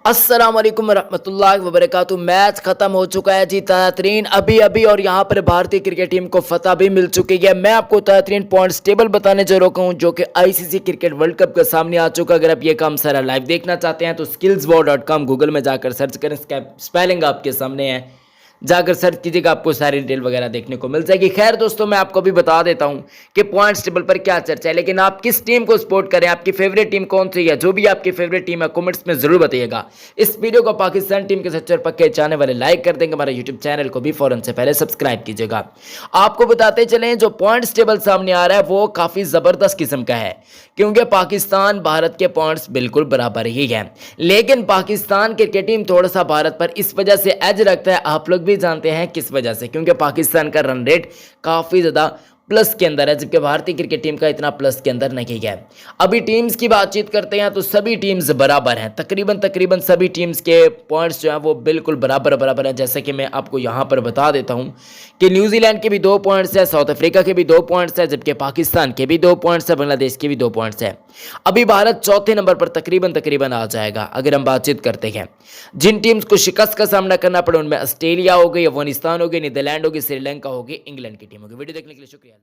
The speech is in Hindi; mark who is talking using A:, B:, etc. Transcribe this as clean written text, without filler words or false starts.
A: अस्सलाम वालेकुम रहमतुल्लाहि व बरकातुहू। मैच खत्म हो चुका है जी तातरीन अभी अभी, और यहाँ पर भारतीय क्रिकेट टीम को फतह भी मिल चुकी है। मैं आपको तातरीन पॉइंट्स टेबल बताने जा रहा हूँ जो कि आईसीसी क्रिकेट वर्ल्ड कप के सामने आ चुका है। अगर आप ये काम सारा लाइव देखना चाहते हैं तो skillsboard.com गूगल में जाकर सर्च करें, इसका स्पेलिंग आपके सामने है, जाकर सर्च कीजिएगा, आपको सारी डिटेल वगैरह देखने को मिल जाएगी। खैर दोस्तों, मैं आपको भी बता देता हूं कि पॉइंट्स टेबल पर क्या चर्चा है, लेकिन आप किस टीम को सपोर्ट करें, आपकी फेवरेट टीम कौन सी है, जो भी आपकी फेवरेट टीम है कमेंट्स में जरूर बताइएगा। इस वीडियो को पाकिस्तान टीम के सच्चे और पक्के चाहने वाले लाइक कर देंगे, हमारे यूट्यूब चैनल को भी फौरन से पहले सब्सक्राइब कीजिएगा। आपको बताते चलें, जो पॉइंट्स टेबल सामने आ रहा है वो काफी जबरदस्त किस्म का है, क्योंकि पाकिस्तान भारत के पॉइंट्स बिल्कुल बराबर ही है, लेकिन पाकिस्तान क्रिकेट टीम थोड़ा सा भारत पर इस वजह से एज रखता है। आप लोग भी जानते हैं किस वजह से, क्योंकि पाकिस्तान का रन रेट काफी ज्यादा प्लस के अंदर है, जबकि भारतीय क्रिकेट टीम का इतना प्लस के अंदर नहीं है। अभी टीम्स की बातचीत करते हैं तो सभी टीम्स बराबर हैं, तकरीबन सभी टीम्स के पॉइंट्स जो हैं वो बिल्कुल बराबर हैं। जैसे कि मैं आपको यहां पर बता देता हूं कि न्यूजीलैंड के भी 2 पॉइंट्स है, साउथ अफ्रीका के भी 2 पॉइंट्स है, जबकि पाकिस्तान के भी 2 पॉइंट्स है, बांग्लादेश के भी 2 पॉइंट्स है। अभी भारत चौथे नंबर पर तकरीबन आ जाएगा। अगर हम बातचीत करते हैं जिन टीम्स को शिकस्त का सामना करना पड़े, उनमें ऑस्ट्रेलिया हो गई, अफगानिस्तान हो गई, नीदरलैंड होगी, श्रीलंका होगी, इंग्लैंड की टीम होगी। वीडियो देखने के लिए शुक्रिया।